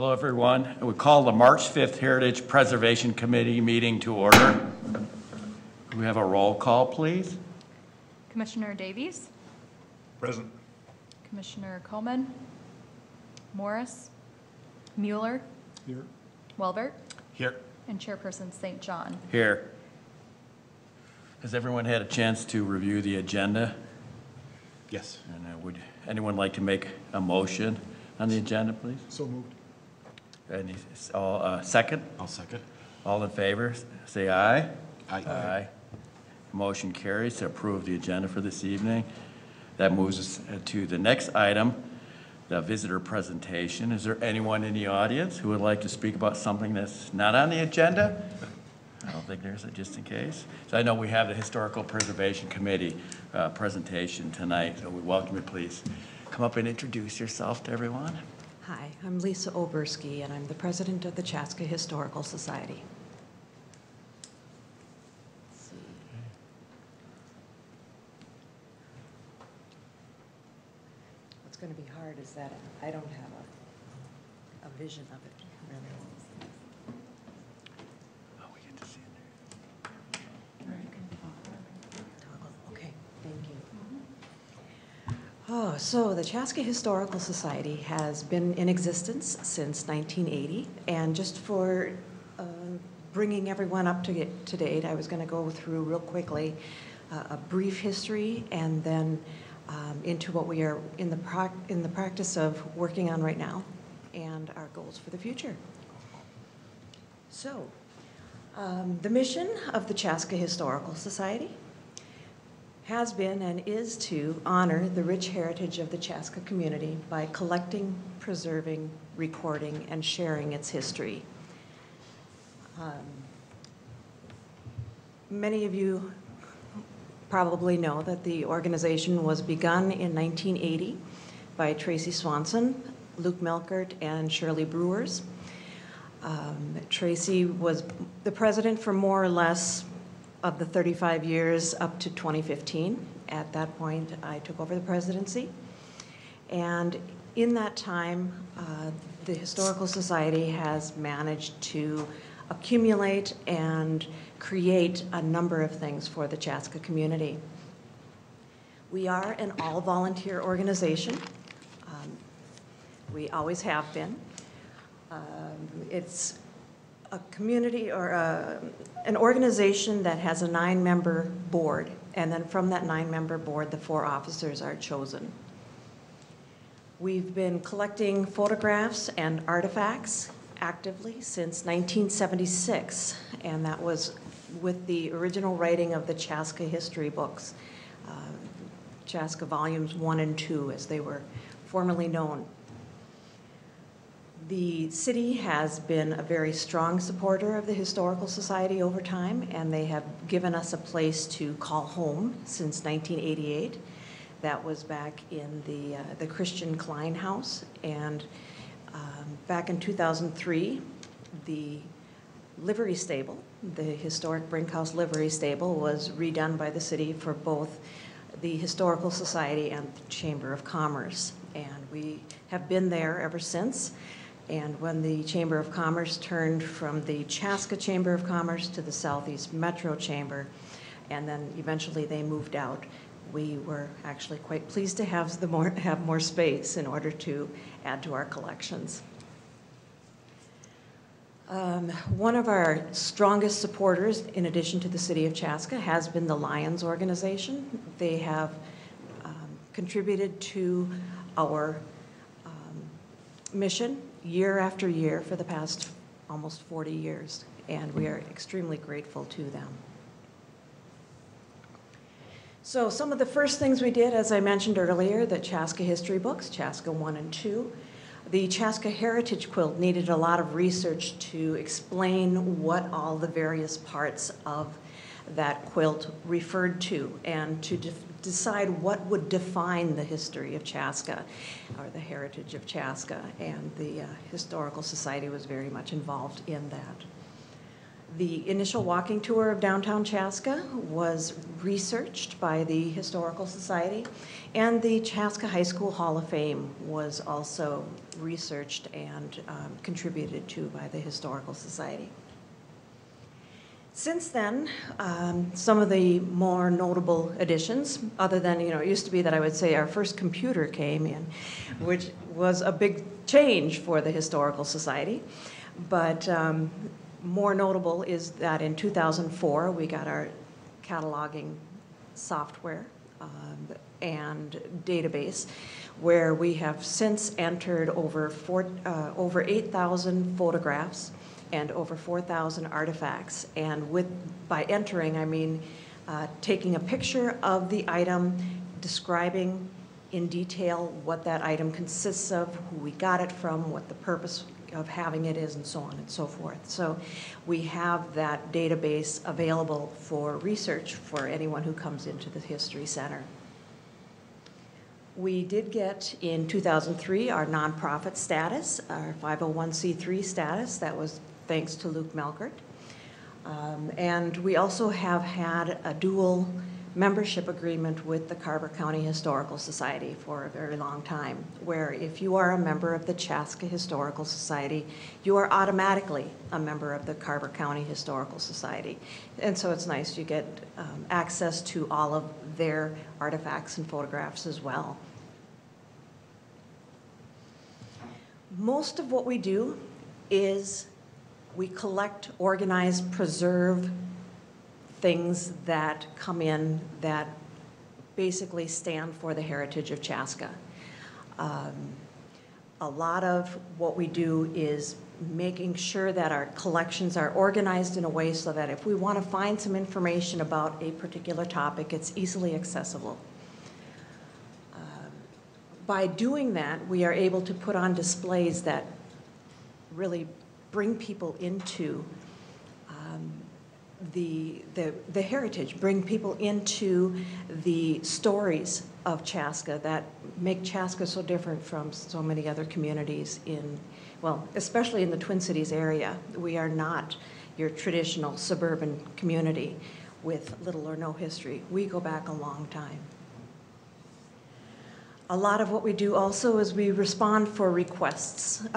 Hello, everyone. We call the March 5th Heritage Preservation Committee meeting to order. Can we have a roll call, please? Commissioner Davies? Present. Commissioner Coleman? Morris? Mueller? Here. Welbert? Here. And Chairperson St. John. Here. Has everyone had a chance to review the agenda? Yes. And would anyone like to make a motion on the agenda, please? So moved. Any, second? I'll second. All in favor, say aye. Aye. Aye. Motion carries to approve the agenda for this evening. That moves us to the next item, the visitor presentation. Is there anyone in the audience who would like to speak about something that's not on the agenda? I don't think there's, just in case. So I know we have the Historical Preservation Committee presentation tonight, so we welcome you. Please come up and introduce yourself to everyone. Hi, I'm Lisa Oberski, and I'm the president of the Chaska Historical Society. Let's see. What's going to be hard is that I don't have a vision of it, really. Oh, we get to see it there. Okay, thank you. Oh, so the Chaska Historical Society has been in existence since 1980, and just for bringing everyone up to date, I was going to go through real quickly a brief history, and then into what we are in the practice of working on right now, and our goals for the future. So, the mission of the Chaska Historical Society has been and is to honor the rich heritage of the Chaska community by collecting, preserving, recording, and sharing its history. Many of you probably know that the organization was begun in 1980 by Tracy Swanson, Luke Melkert, and Shirley Brewers. Tracy was the president for more or less of the 35 years up to 2015. At that point, I took over the presidency. And in that time, the Historical Society has managed to accumulate and create a number of things for the Chaska community. We are an all-volunteer organization. We always have been. It's a community or an organization that has a 9-member board, and then from that 9-member board, the 4 officers are chosen. We've been collecting photographs and artifacts actively since 1976, and that was with the original writing of the Chaska history books, Chaska volumes 1 and 2, as they were formerly known. The city has been a very strong supporter of the Historical Society over time, and they have given us a place to call home since 1988. That was back in the Christian Klein House, and back in 2003, the livery stable, the historic Brinkhouse livery stable, was redone by the city for both the Historical Society and the Chamber of Commerce, and we have been there ever since. And when the Chamber of Commerce turned from the Chaska Chamber of Commerce to the Southeast Metro Chamber, and then eventually they moved out, we were actually quite pleased to have more space in order to add to our collections. One of our strongest supporters, in addition to the City of Chaska, has been the Lions organization. They have contributed to our mission year after year for the past almost 40 years, and we are extremely grateful to them. So some of the first things we did, as I mentioned earlier, the Chaska history books, Chaska 1 and 2. The Chaska heritage quilt needed a lot of research to explain what all the various parts of that quilt referred to, and to decide what would define the history of Chaska or the heritage of Chaska, and the Historical Society was very much involved in that. The initial walking tour of downtown Chaska was researched by the Historical Society, and the Chaska High School Hall of Fame was also researched and contributed to by the Historical Society. Since then, some of the more notable additions, other than, it used to be that I would say our first computer came in, which was a big change for the Historical Society, but more notable is that in 2004, we got our cataloging software and database, where we have since entered over 8,000 photographs and over 4,000 artifacts. And by entering, I mean taking a picture of the item, describing in detail what that item consists of, who we got it from, what the purpose of having it is, and so on and so forth. So we have that database available for research for anyone who comes into the History Center. We did get in 2003 our nonprofit status, our 501c3 status. That was thanks to Luke Melkert. And we also have had a dual membership agreement with the Carver County Historical Society for a very long time, where if you are a member of the Chaska Historical Society, you are automatically a member of the Carver County Historical Society. And so it's nice you get access to all of their artifacts and photographs as well. Most of what we do is we collect, organize, preserve things that come in that basically stand for the heritage of Chaska. A lot of what we do is making sure that our collections are organized in a way so that if we want to find some information about a particular topic, it's easily accessible. By doing that, we are able to put on displays that really bring people into the heritage, bring people into the stories of Chaska that make Chaska so different from so many other communities well, especially in the Twin Cities area. We are not your traditional suburban community with little or no history. We go back a long time. A lot of what we do also is we respond to requests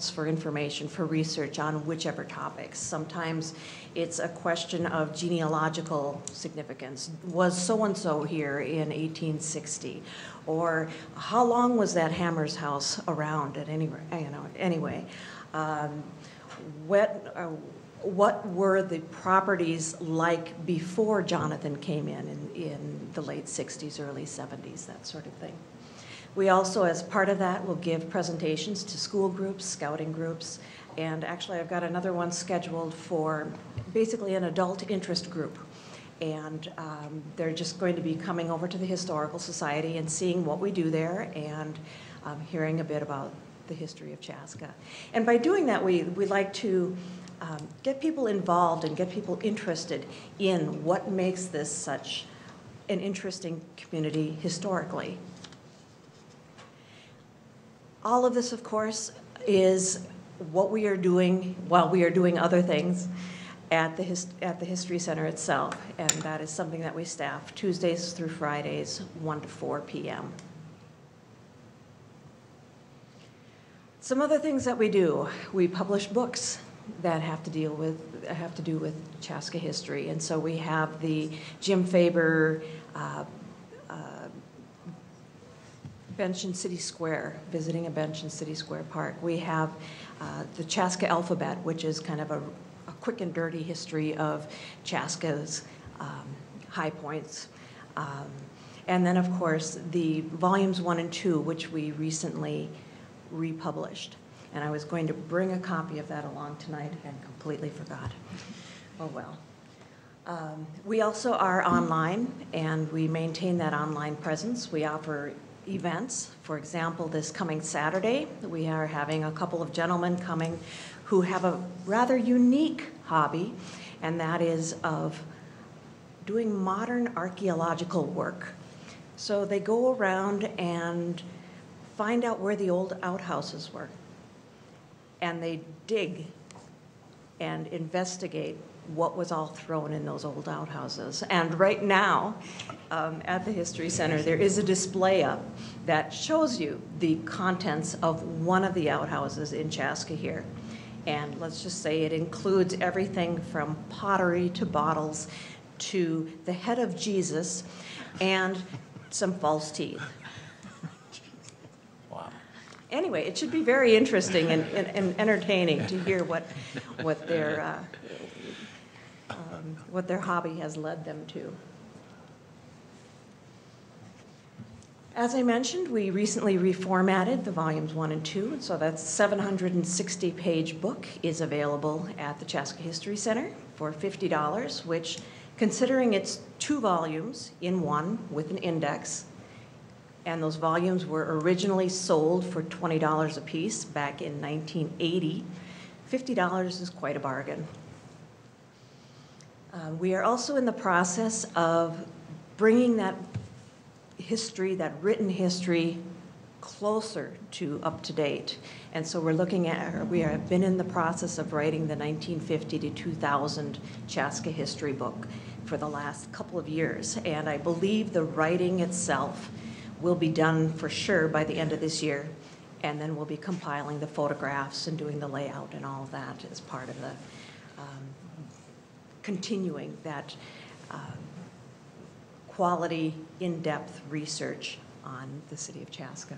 for information, for research on whichever topics. Sometimes it's a question of genealogical significance. Was so-and-so here in 1860? Or how long was that Hammer's house around at anyway? What were the properties like before Jonathan came in the late 60s, early 70s, that sort of thing. We also, as part of that, will give presentations to school groups, scouting groups, and actually I've got another one scheduled for basically an adult interest group. And they're just going to be coming over to the Historical Society and seeing what we do there and hearing a bit about the history of Chaska. And by doing that, we like to get people involved and get people interested in what makes this such an interesting community historically. All of this, of course, is what we are doing while we are doing other things at the History Center itself, and that is something that we staff Tuesdays through Fridays, 1 to 4 p.m. Some other things that we do: we publish books that have to do with Chaska history, and so we have the Jim Faber bench in City Square, visiting a bench in City Square Park. We have the Chaska alphabet, which is kind of a quick and dirty history of Chaska's high points. And then, of course, the volumes 1 and 2, which we recently republished. And I was going to bring a copy of that along tonight and completely forgot. Oh well. We also are online, and we maintain that online presence. We offer events. For example, this coming Saturday, we are having a couple of gentlemen coming who have a rather unique hobby, and that is of doing modern archaeological work. So they go around and find out where the old outhouses were, and they dig and investigate what was all thrown in those old outhouses. And right now, at the History Center, there is a display up that shows you the contents of one of the outhouses in Chaska here. And let's just say it includes everything from pottery to bottles to the head of Jesus and some false teeth. Wow. Anyway, it should be very interesting and entertaining to hear what their hobby has led them to. As I mentioned, we recently reformatted the volumes 1 and 2, so that 760-page book is available at the Chaska History Center for $50, which, considering it's 2 volumes in one with an index, and those volumes were originally sold for $20 a piece back in 1980, $50 is quite a bargain. We are also in the process of bringing that history, that written history, closer to up to date. And so we have been in the process of writing the 1950 to 2000 Chaska history book for the last couple of years. And I believe the writing itself will be done for sure by the end of this year. And then we'll be compiling the photographs and doing the layout and all of that as part of the continuing that quality, in-depth research on the city of Chaska.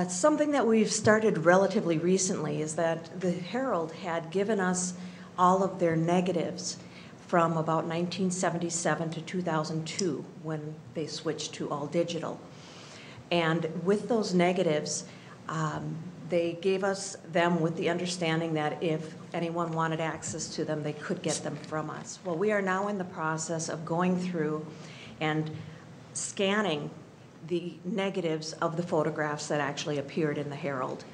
Something that we've started relatively recently is that the Herald had given us all of their negatives from about 1977 to 2002 when they switched to all digital. And with those negatives, they gave us them with the understanding that if anyone wanted access to them, they could get them from us. Well, we are now in the process of going through and scanning the negatives of the photographs that actually appeared in the Herald.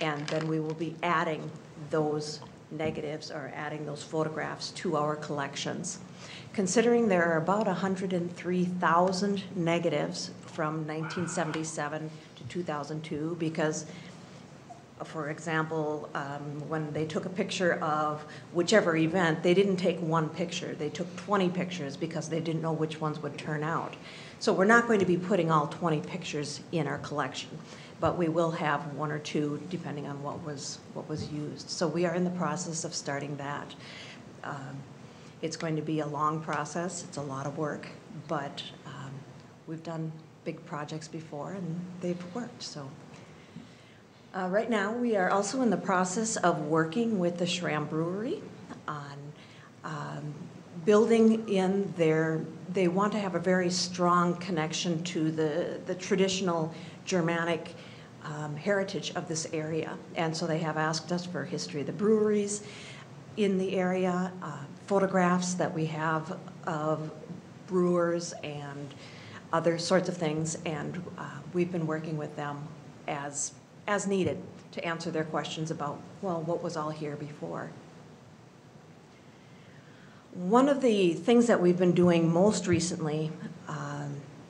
And then we will be adding those negatives or adding those photographs to our collections. Considering there are about 103,000 negatives from 1977 to 2002, because for example, when they took a picture of whichever event, they didn't take one picture. They took 20 pictures because they didn't know which ones would turn out. So we're not going to be putting all 20 pictures in our collection, but we will have 1 or 2 depending on what was used. So we are in the process of starting that. It's going to be a long process. It's a lot of work, but we've done big projects before and they've worked. So. Right now, we are also in the process of working with the Schramm Brewery on building in they want to have a very strong connection to the traditional Germanic heritage of this area. And so they have asked us for history of the breweries in the area, photographs that we have of brewers and other sorts of things. And we've been working with them as needed to answer their questions about, well, what was all here before. One of the things that we've been doing most recently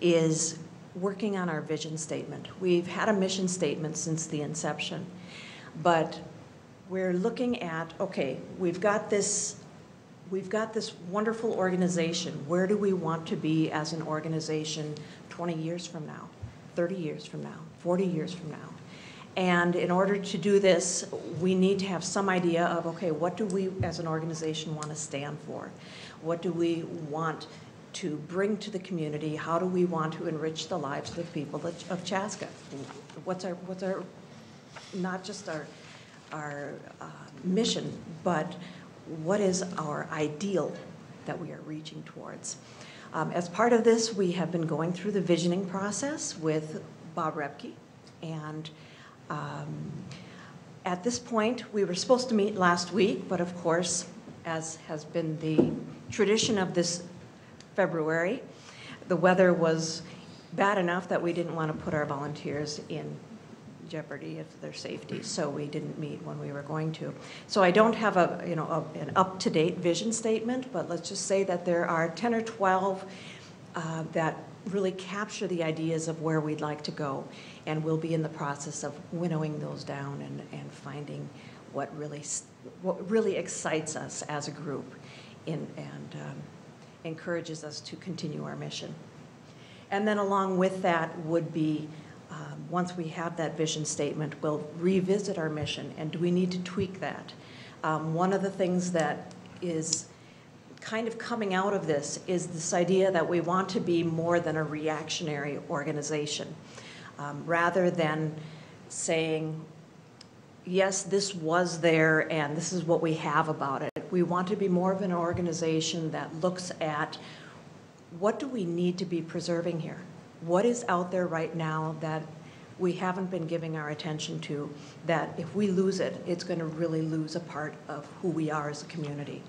is working on our vision statement. We've had a mission statement since the inception, but we're looking at, okay, we've got this wonderful organization. Where do we want to be as an organization 20 years from now, 30 years from now, 40 years from now? And in order to do this, we need to have some idea of, okay, what do we as an organization want to stand for? What do we want to bring to the community? How do we want to enrich the lives of the people of Chaska? What's our not just our mission, but what is our ideal that we are reaching towards? As part of this, we have been going through the visioning process with Bob Repke, and at this point, we were supposed to meet last week, but of course, as has been the tradition of this February, the weather was bad enough that we didn't want to put our volunteers in jeopardy of their safety, so we didn't meet when we were going to. So I don't have an up-to-date vision statement, but let's just say that there are 10 or 12 that really capture the ideas of where we'd like to go, and we'll be in the process of winnowing those down and finding what really excites us as a group and encourages us to continue our mission. And then along with that would be, once we have that vision statement, we'll revisit our mission, and do we need to tweak that? One of the things that is kind of coming out of this is this idea that we want to be more than a reactionary organization. Rather than saying, yes, this was there and this is what we have about it. We want to be more of an organization that looks at what do we need to be preserving here? What is out there right now that we haven't been giving our attention to, that if we lose it, it's going to really lose a part of who we are as a community.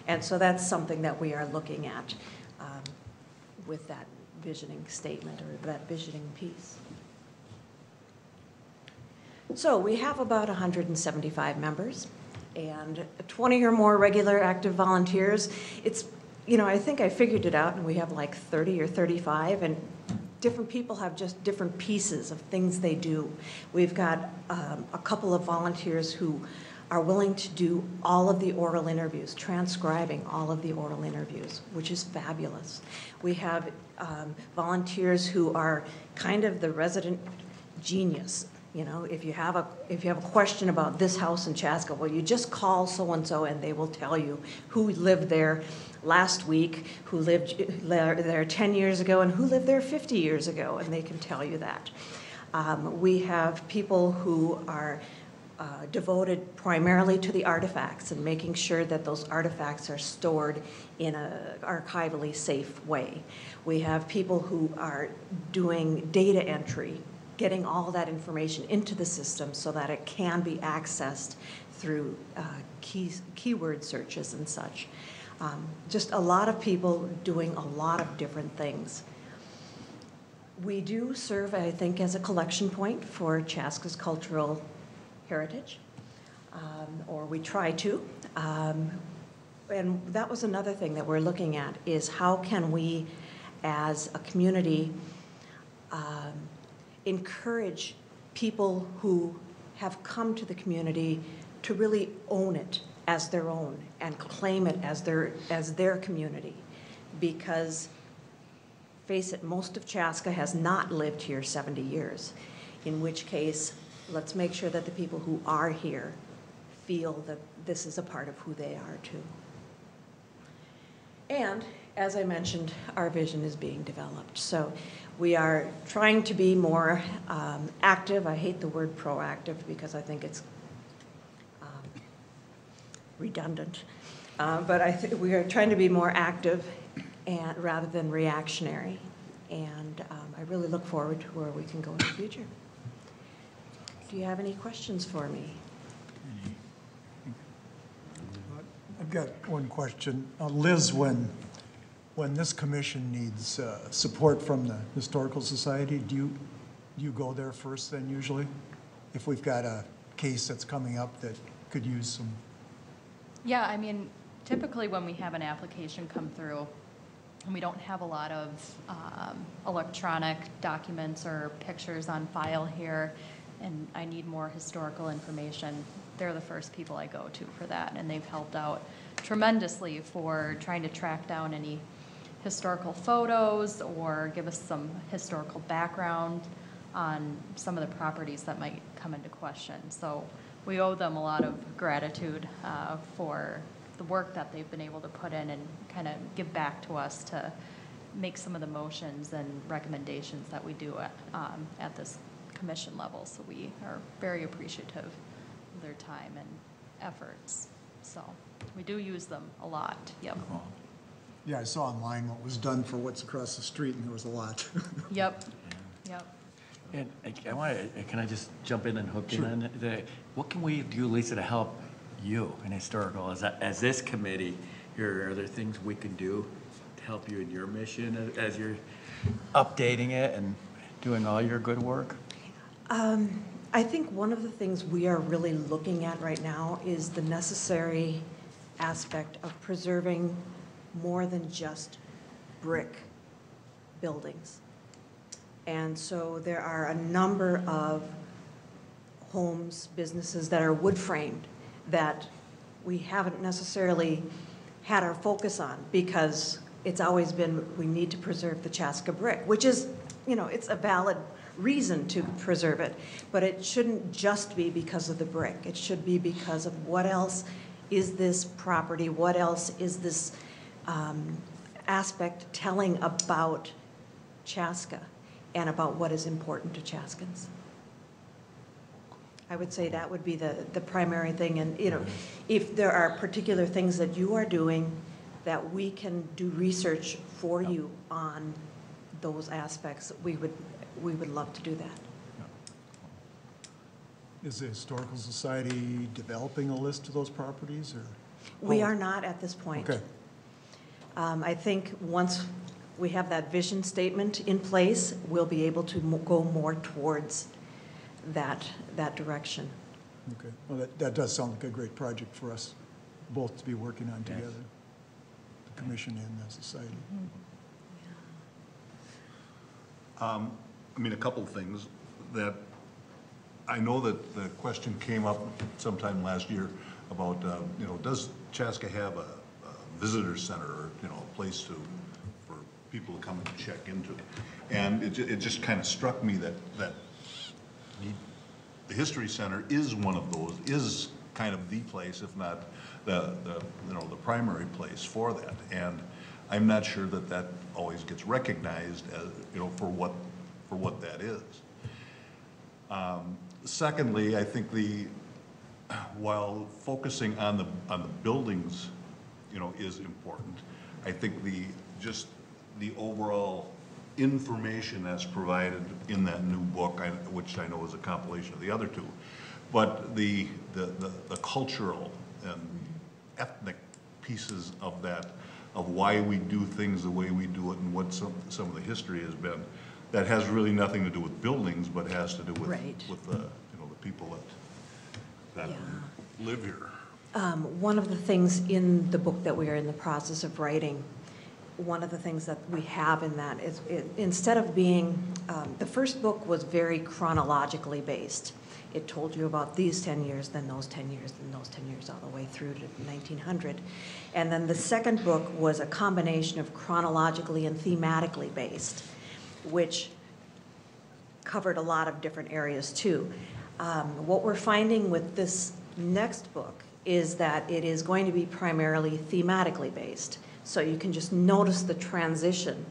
And so that's something that we are looking at with that visioning statement or that visioning piece. So we have about 175 members and 20 or more regular active volunteers. It's, you know, I think I figured it out, and we have like 30 or 35, and different people have just different pieces of things they do. We've got a couple of volunteers who are willing to do all of the oral interviews, transcribing all of the oral interviews, which is fabulous. We have volunteers who are kind of the resident genius. You know, if you have a question about this house in Chaska, well, you just call so-and-so and they will tell you who lived there last week, who lived there 10 years ago, and who lived there 50 years ago, and they can tell you that. We have people who are devoted primarily to the artifacts and making sure that those artifacts are stored in an archivally safe way. We have people who are doing data entry, getting all that information into the system so that it can be accessed through keyword searches and such. Just a lot of people doing a lot of different things. We do serve, I think, as a collection point for Chaska's cultural heritage, or we try to. And that was another thing that we're looking at, is how can we, as a community, encourage people who have come to the community to really own it as their own and claim it as their community. Because, face it, most of Chaska has not lived here 70 years, in which case, let's make sure that the people who are here feel that this is a part of who they are too. And, as I mentioned, our vision is being developed. So we are trying to be more active. I hate the word proactive because I think it's redundant. But I think we are trying to be more active and, rather than reactionary. And I really look forward to where we can go in the future. Do you have any questions for me? I've got one question. Liz, when this commission needs support from the Historical Society, do you go there first then usually? If we've got a case that's coming up that could use some? Yeah, I mean, typically when we have an application come through and we don't have a lot of electronic documents or pictures on file here, and I need more historical information, they're the first people I go to for that, and they've helped out tremendously for trying to track down any historical photos or give us some historical background on some of the properties that might come into question. So we owe them a lot of gratitude for the work that they've been able to put in and kind of give back to us to make some of the motions and recommendations that we do at this commission level. So we are very appreciative of their time and efforts. So we do use them a lot. Yep. Yeah, I saw online what was done for what's across the street, and there was a lot. Yep. Yep. And can I just jump in and hook in on it? What can we do, Lisa, to help you in historical as this committee? Are there things we can do to help you in your mission as you're updating it and doing all your good work? I think one of the things we are really looking at right now is the necessary aspect of preserving more than just brick buildings. And so there are a number of homes, businesses that are wood framed, that we haven't necessarily had our focus on, because it's always been, we need to preserve the Chaska brick, which is, it's a valid reason to preserve it, but it shouldn't just be because of the brick. It should be because of what else is this property, what else is this aspect telling about Chaska and about what is important to Chaskans. I would say that would be the primary thing. And, if there are particular things that you are doing, that we can do research for you on those aspects, we would love to do that. Is the Historical Society developing a list of those properties, or? We are not at this point. Okay. I think once we have that vision statement in place, we'll be able to go more towards that direction. Okay. Well, that does sound like a great project for us both to be working on together, the commission and the society. A couple of things that I know that the question came up sometime last year about, does Chaska have a visitor center or, a place for people to come and check into? And it just kind of struck me that the History Center is one of those, is kind of the place, if not the primary place for that. And I'm not sure that always gets recognized as, for what that is. Secondly, I think while focusing on the buildings, is important, I think the overall information that's provided in that new book, which I know is a compilation of the other two, but the cultural and ethnic pieces of that, of why we do things the way we do it and what some of the history has been, that has really nothing to do with buildings, but has to do with, Right. with the people that live here. One of the things in the book that we are in the process of writing, one of the things that we have in that is, instead of being, the first book was very chronologically based. It told you about these 10 years, then those 10 years, then those 10 years, all the way through to 1900. And then the second book was a combination of chronologically and thematically based, which covered a lot of different areas too. What we're finding with this next book is that it is going to be primarily thematically based. So you can just notice the transition.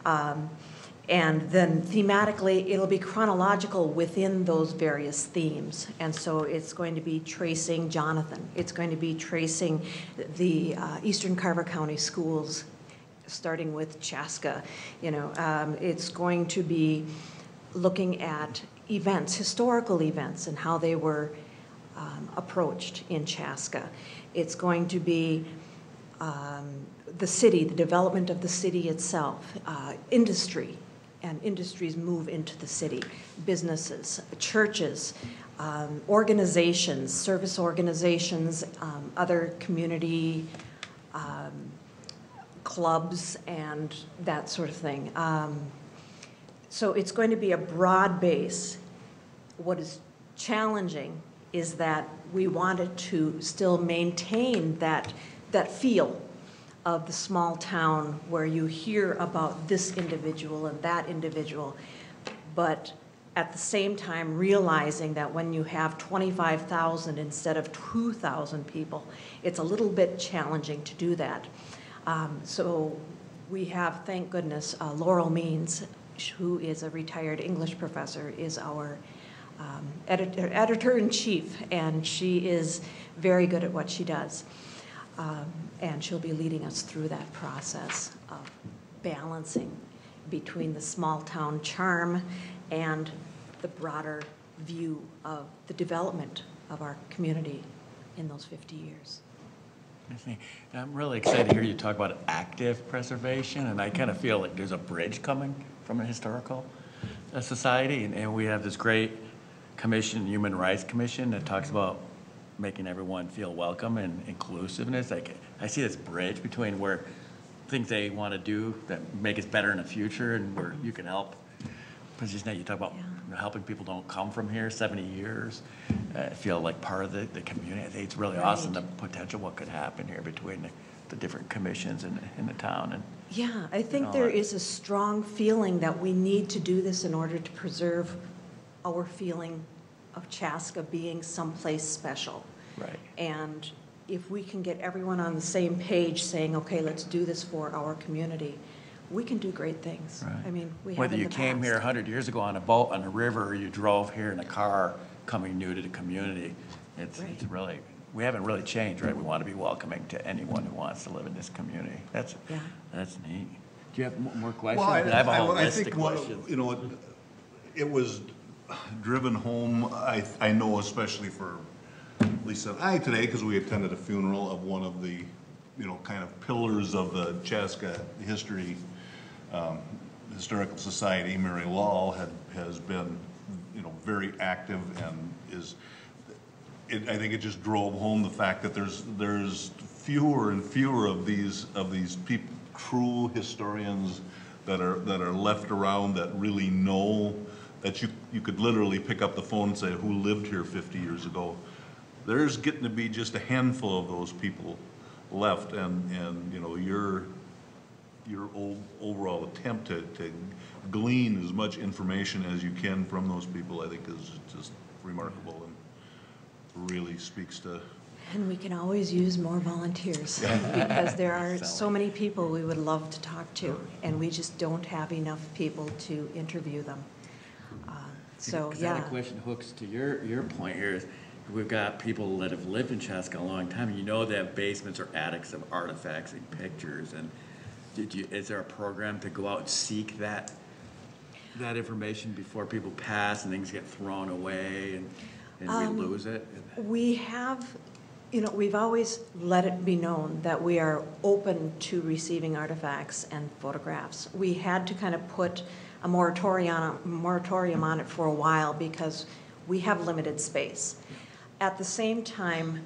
And then thematically, it'll be chronological within those various themes. And so it's going to be tracing Jonathan. It's going to be tracing the Eastern Carver County schools, starting with Chaska. It's going to be looking at events, historical events, and how they were approached in Chaska. It's going to be the city, the development of the city itself, industry, and industries move into the city, businesses, churches, organizations, service organizations, other community clubs, and that sort of thing. So it's going to be a broad base. What is challenging is that we wanted to still maintain that feel of the small town where you hear about this individual and that individual, but at the same time realizing that when you have 25,000 instead of 2,000 people, it's a little bit challenging to do that. So we have, thank goodness, Laurel Means, who is a retired English professor, is our editor-in-chief, and she is very good at what she does. And she'll be leading us through that process of balancing between the small town charm and the broader view of the development of our community in those 50 years. I'm really excited to hear you talk about active preservation, and I kind of feel like there's a bridge coming from a historical society, and we have this great commission, Human Rights Commission, that talks about making everyone feel welcome and inclusiveness. Like, I see this bridge between where things they want to do that make us better in the future and where you can help position that you talk about, Yeah. helping people don't come from here, 70 years, feel like part of the community. I think it's really Right. awesome, the potential what could happen here between the different commissions in the town. And Yeah, I think all there that. is a strong feeling that we need to do this in order to preserve our feeling of Chaska being someplace special. Right. And if we can get everyone on the same page saying, okay, let's do this for our community, we can do great things. Right. I mean, we have Whether in you the came here past. 100 years ago on a boat on the river, or you drove here in a car coming new to the community, it's Right. really, we haven't really changed, right? We want to be welcoming to anyone who wants to live in this community. That's neat. Do you have more questions? Well, I have a whole I list of think questions. you know, it was driven home, I know especially for Lisa and I today, because we attended a funeral of one of the, you know, kind of pillars of the Chaska history, Historical Society. Mary Law has been, you know, very active and I think it just drove home the fact that there's fewer and fewer of these people, true historians that are left around that really know, that you could literally pick up the phone and say, who lived here 50 years ago? There's getting to be just a handful of those people left, and you know, your overall attempt to glean as much information as you can from those people, I think is just remarkable and really speaks to. And we can always use more volunteers because there are so many people we would love to talk to, and we just don't have enough people to interview them. So, 'Cause that yeah. question hooks to your point here is, we've got people that have lived in Chaska a long time, and you know they have basements or attics of artifacts and pictures, and is there a program to go out and seek that information before people pass and things get thrown away and we lose it? We have, you know, we've always let it be known that we are open to receiving artifacts and photographs. We had to kind of put a moratorium on it for a while because we have limited space. At the same time,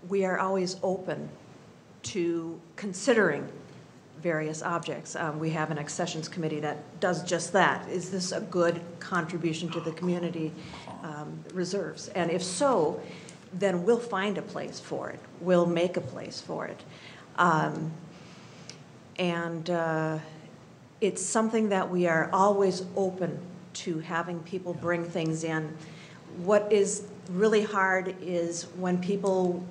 we are always open to considering various objects. We have an accessions committee that does just that. Is this a good contribution to the community reserves? And if so, then we'll find a place for it. We'll make a place for it. It's something that we are always open to having people bring things in. What is really hard is when people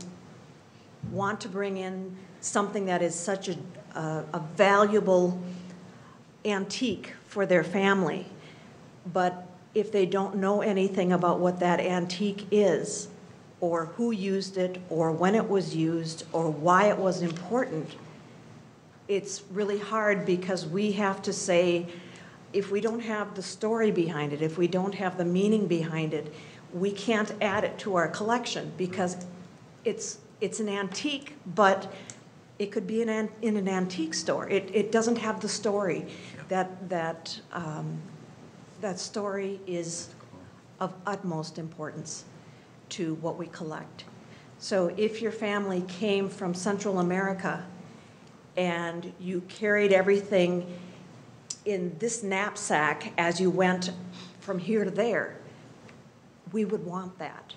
want to bring in something that is such a valuable antique for their family, but if they don't know anything about what that antique is, or who used it, or when it was used, or why it was important, it's really hard because we have to say, if we don't have the story behind it, if we don't have the meaning behind it, we can't add it to our collection because it's an antique, but it could be in an antique store. It doesn't have the story. That story is of utmost importance to what we collect. So if your family came from Central America and you carried everything in this knapsack as you went from here to there, we would want that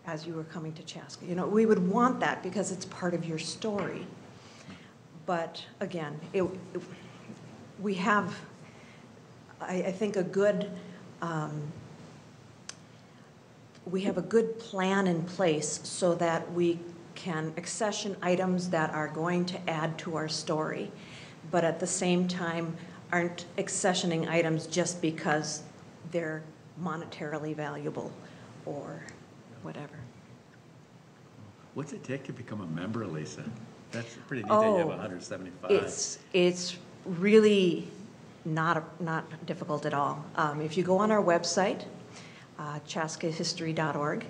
as you were coming to Chaska. You know, we would want that because it's part of your story. But again, we have, I think, we have a good plan in place so that we can accession items that are going to add to our story, but at the same time aren't accessioning items just because they're monetarily valuable or whatever. What's it take to become a member, Lisa? That's pretty neat that you have 175. It's really not difficult at all. If you go on our website, chaskahistory.org,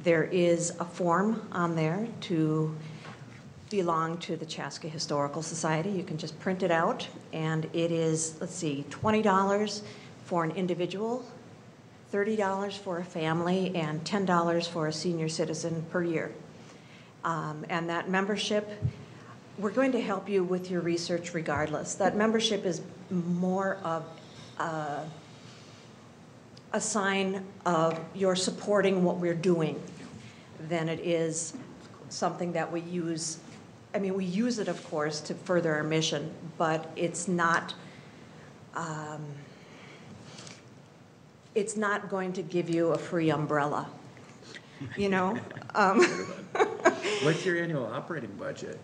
there is a form on there to belong to the Chaska Historical Society. You can just print it out, and it is, let's see, $20 for an individual, $30 for a family, and $10 for a senior citizen per year. And that membership, we're going to help you with your research regardless. That membership is more of a sign of you're supporting what we're doing than it is something that we use. I mean, we use it, of course, to further our mission, but it's not going to give you a free umbrella, you know? What's your annual operating budget?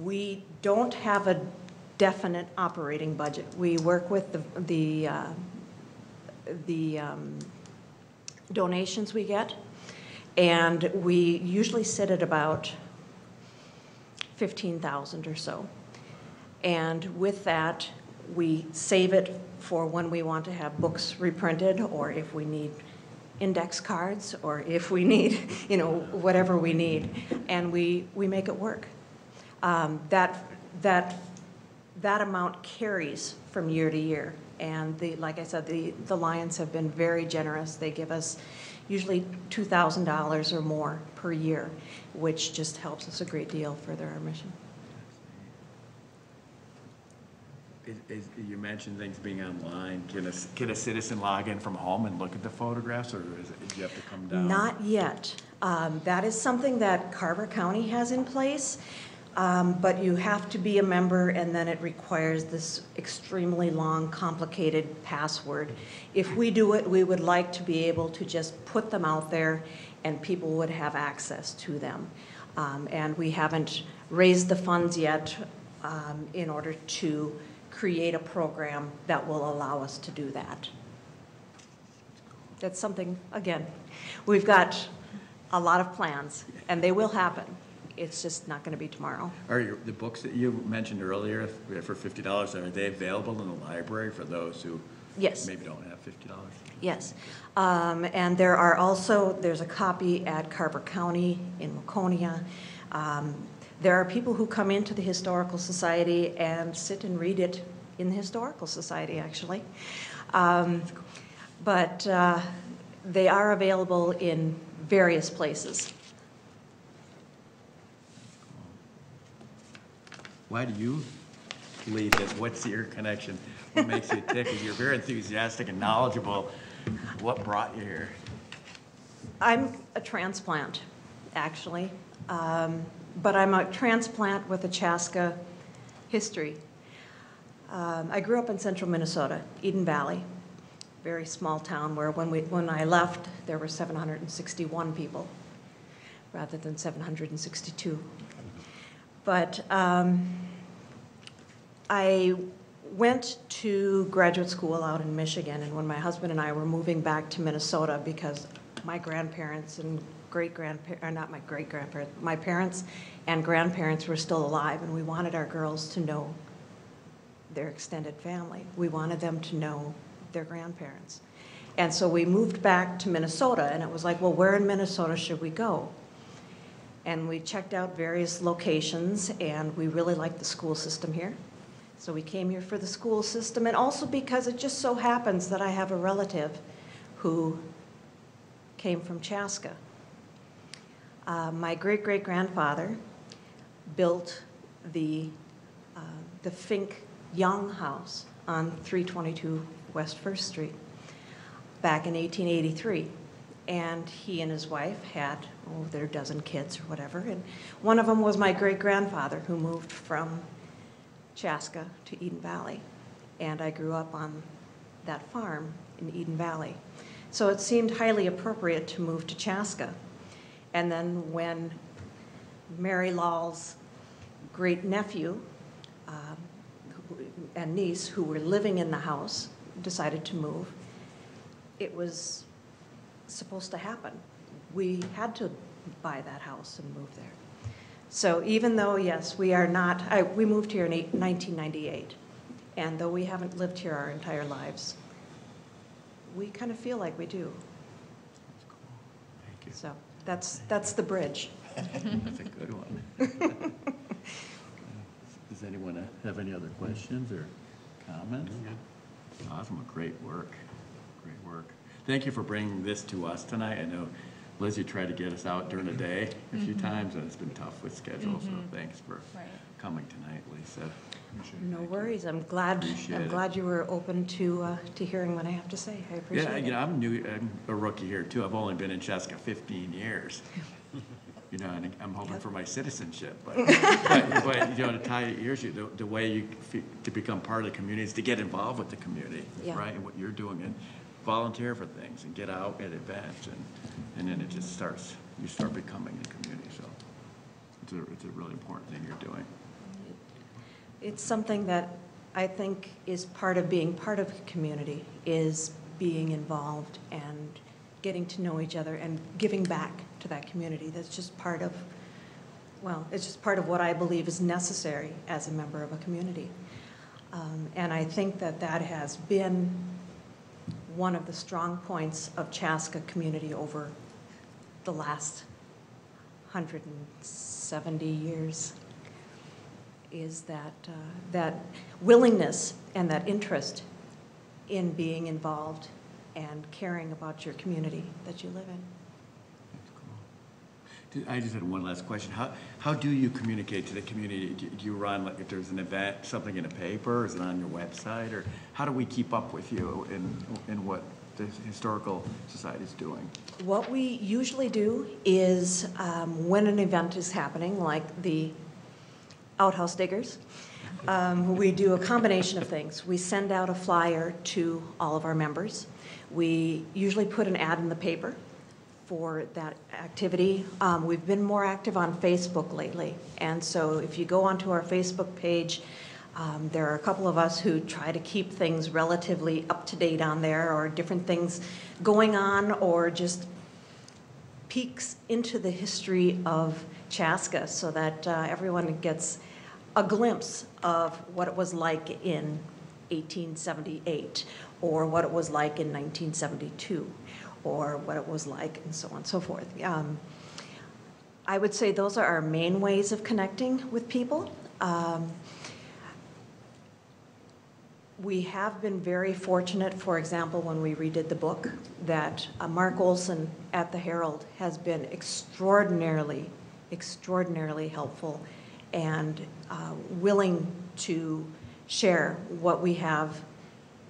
We don't have a definite operating budget. We work with the donations we get, and we usually sit at about 15,000 or so. And with that, we save it for when we want to have books reprinted, or if we need index cards, or if we need, you know, whatever we need, and we make it work. That amount carries from year to year. And like I said, the Lions have been very generous. They give us usually $2,000 or more per year, which just helps us a great deal further our mission. You mentioned things being online. Can a citizen log in from home and look at the photographs, or do you have to come down? Not yet. That is something that Carver County has in place. But you have to be a member, and then it requires this extremely long, complicated password. If we do it, we would like to be able to just put them out there, and people would have access to them. And we haven't raised the funds yet in order to create a program that will allow us to do that. That's something, again, we've got a lot of plans, and they will happen. It's just not going to be tomorrow. Are the books that you mentioned earlier for $50, are they available in the library for those who Yes. maybe don't have $50? Yes. And there's a copy at Carver County in Waconia. There are people who come into the Historical Society and sit and read it in the Historical Society, actually. But they are available in various places. Why do you believe it? What's your connection? What makes you tick? You're very enthusiastic and knowledgeable. What brought you here? I'm a transplant, actually. But I'm a transplant with a Chaska history. I grew up in central Minnesota, Eden Valley, very small town where when I left, there were 761 people rather than 762. But I went to graduate school out in Michigan, and when my husband and I were moving back to Minnesota, because my grandparents and not my great-grandparents, my parents and grandparents were still alive, and we wanted our girls to know their extended family. We wanted them to know their grandparents. And so we moved back to Minnesota, and it was like, well, where in Minnesota should we go? And we checked out various locations, and we really liked the school system here. So we came here for the school system, and also because it just so happens that I have a relative who came from Chaska. My great-great-grandfather built the Fink Young House on 322 West 1st Street back in 1883. And he and his wife had, their dozen kids or whatever. And one of them was my great-grandfather, who moved from Chaska to Eden Valley. And I grew up on that farm in Eden Valley. So it seemed highly appropriate to move to Chaska. And then when Mary Law's great-nephew and niece, who were living in the house, decided to move, it was supposed to happen. We had to buy that house and move there. So even though, yes, we are not, we moved here in 1998, and though we haven't lived here our entire lives, we kind of feel like we do. That's cool. Thank you. So that's the bridge. That's a good one. Does anyone have any other questions or comments? Awesome, great work. Great work. Thank you for bringing this to us tonight. I know Lizzie tried to get us out during the day a few times, and it's been tough with schedules, so thanks for coming tonight, Lisa. No worries. I'm glad Appreciate it. you were open to hearing what I have to say. I appreciate Yeah, it. you know, I'm a rookie here too. I've only been in Chaska 15 years. You know, and I'm hoping for my citizenship, but you know, to tie your ears, the way to become part of the community is to get involved with the community, Yeah. right? And what you're doing, and volunteer for things, and get out at events, and then it just starts. You start becoming a community. So it's a really important thing you're doing. It's something that I think is part of being part of a community, is being involved and getting to know each other and giving back to that community. That's just part of, well, it's just part of what I believe is necessary as a member of a community. And I think that that has been one of the strong points of Chaska community over the last 170 years, is that that willingness and that interest in being involved and caring about your community that you live in. I just had one last question. How do you communicate to the community? Do you run, like, if there's an event, something in a paper, is it on your website, or how do we keep up with you in what the Historical Society is doing? What we usually do is when an event is happening, like the Outhouse Diggers, we do a combination of things. We send out a flyer to all of our members. We usually put an ad in the paper for that activity. We've been more active on Facebook lately, and so if you go onto our Facebook page, there are a couple of us who try to keep things relatively up to date on there, or different things going on, or just peeks into the history of Chaska, so that everyone gets a glimpse of what it was like in 1878, or what it was like in 1972, or what it was like, and so on and so forth. I would say those are our main ways of connecting with people. We have been very fortunate, for example, when we redid the book, that Mark Olson at the Herald has been extraordinarily helpful and willing to share what we have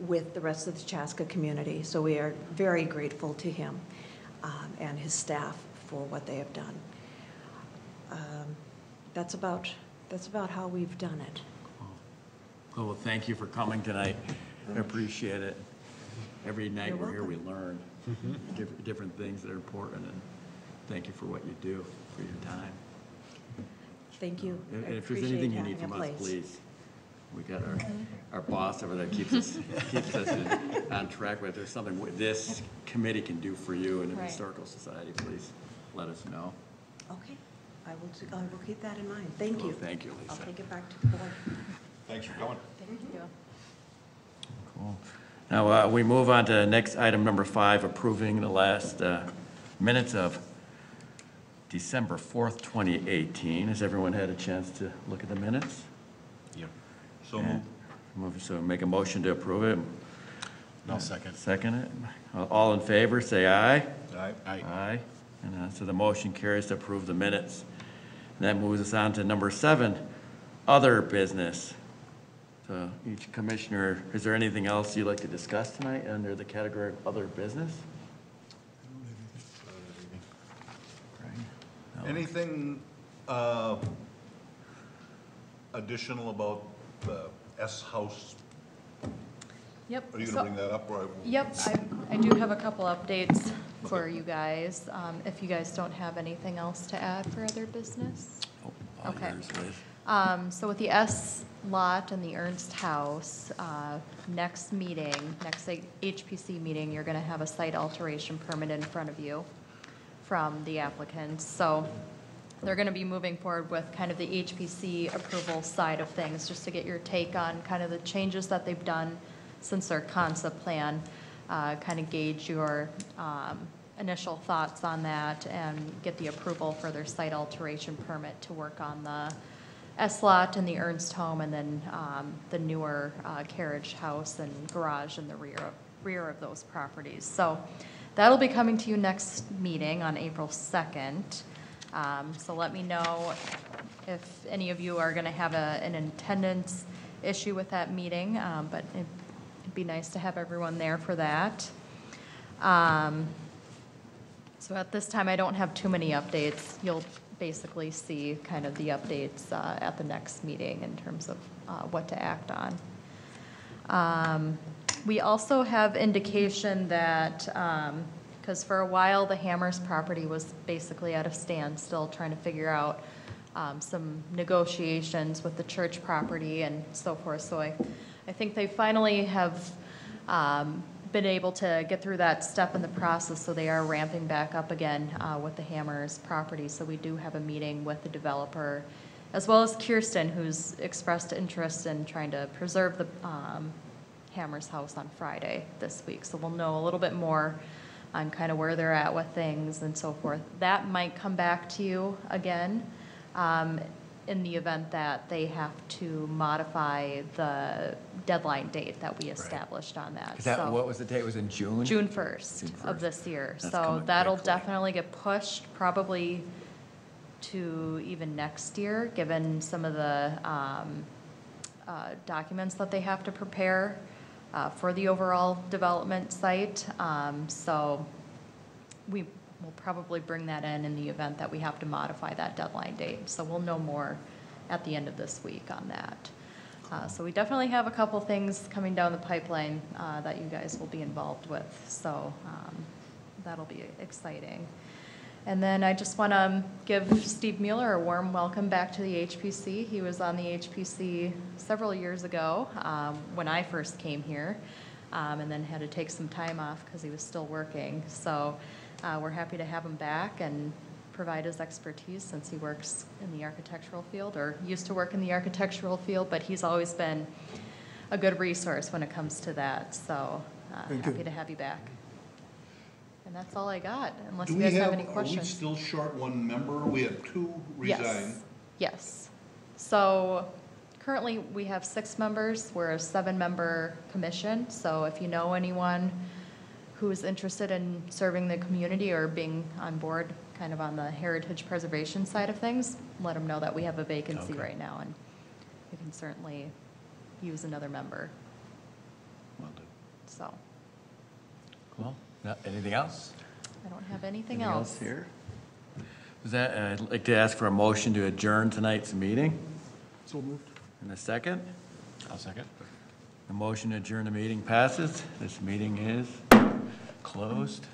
with the rest of the Chaska community. So we are very grateful to him and his staff for what they have done. That's about how we've done it. Well, thank you for coming tonight. I appreciate it. Every night You're we're here, we welcome. learn different things that are important, and thank you for what you do, for your time. Thank you. And I if there's appreciate anything you having need a from us, place. please. We got our boss over there keeps us on track with. If there's something this committee can do for you and the Right. Historical Society, please let us know. Okay, I will keep that in mind. Thank Well, you. thank you, Lisa. I'll take it back to the board. Thanks for coming. Thank you. Cool. Now, we move on to next item number 5, approving the last minutes of December 4th, 2018. Has everyone had a chance to look at the minutes? Yep. So And moved. So make a motion to approve it. I'll second. Second it. All in favor, say aye. Aye. Aye. And so the motion carries to approve the minutes. And that moves us on to number 7, other business. So each commissioner, is there anything else you'd like to discuss tonight under the category of other business? No. Anything additional about the S House? Yep. Are you so- gonna bring that up, or? Yep, I do have a couple updates for you guys, if you guys don't have anything else to add for other business. Oh, all Okay. yours, Liz. So with the S lot and the Ernst House, next HPC meeting, you're gonna have a site alteration permit in front of you from the applicants. So they're gonna be moving forward with kind of the HPC approval side of things, just to get your take on kind of the changes that they've done since their concept plan, kind of gauge your initial thoughts on that and get the approval for their site alteration permit to work on the S lot and the Ernst home, and then the newer carriage house and garage in the rear of those properties. So that'll be coming to you next meeting on April 2nd. So let me know if any of you are going to have an attendance issue with that meeting, but it'd be nice to have everyone there for that. So at this time, I don't have too many updates. You'll basically see kind of the updates at the next meeting in terms of what to act on. We also have indication that, because for a while, the Hammers property was basically at a standstill, trying to figure out some negotiations with the church property and so forth. So I think they finally have been able to get through that step in the process, so they are ramping back up again with the Hammers property. So we do have a meeting with the developer, as well as Kirsten, who's expressed interest in trying to preserve the Hammers house on Friday this week. So we'll know a little bit more on kind of where they're at with things and so forth. That might come back to you again in the event that they have to modify the deadline date that we established on that. Is that, So- what was the date? It was in June? June 1st June of 1st. this year. That's So coming that'll quickly. definitely get pushed probably to even next year, given some of the documents that they have to prepare for the overall development site. So we will probably bring that in the event that we have to modify that deadline date. So we'll know more at the end of this week on that. So we definitely have a couple things coming down the pipeline that you guys will be involved with. So that'll be exciting. And then I just want to give Steve Mueller a warm welcome back to the HPC. He was on the HPC several years ago when I first came here, and then had to take some time off because he was still working. So we're happy to have him back and provide his expertise, since he works in the architectural field, or used to work in the architectural field, but he's always been a good resource when it comes to that. So Thank you. happy to have you back. And that's all I got, unless Do you we guys have have, any are we questions. still short one member? We have two Yes. resign. Yes. So currently, we have 6 members. We're a 7-member commission. So if you know anyone who is interested in serving the community or being on board kind of on the heritage preservation side of things, let them know that we have a vacancy Okay. right now, and we can certainly use another member. Will do. So Well, anything else? I don't have anything else. here? Is that, I'd like to ask for a motion to adjourn tonight's meeting. So moved. In a second, I'll second. the motion to adjourn the meeting passes. This meeting is closed.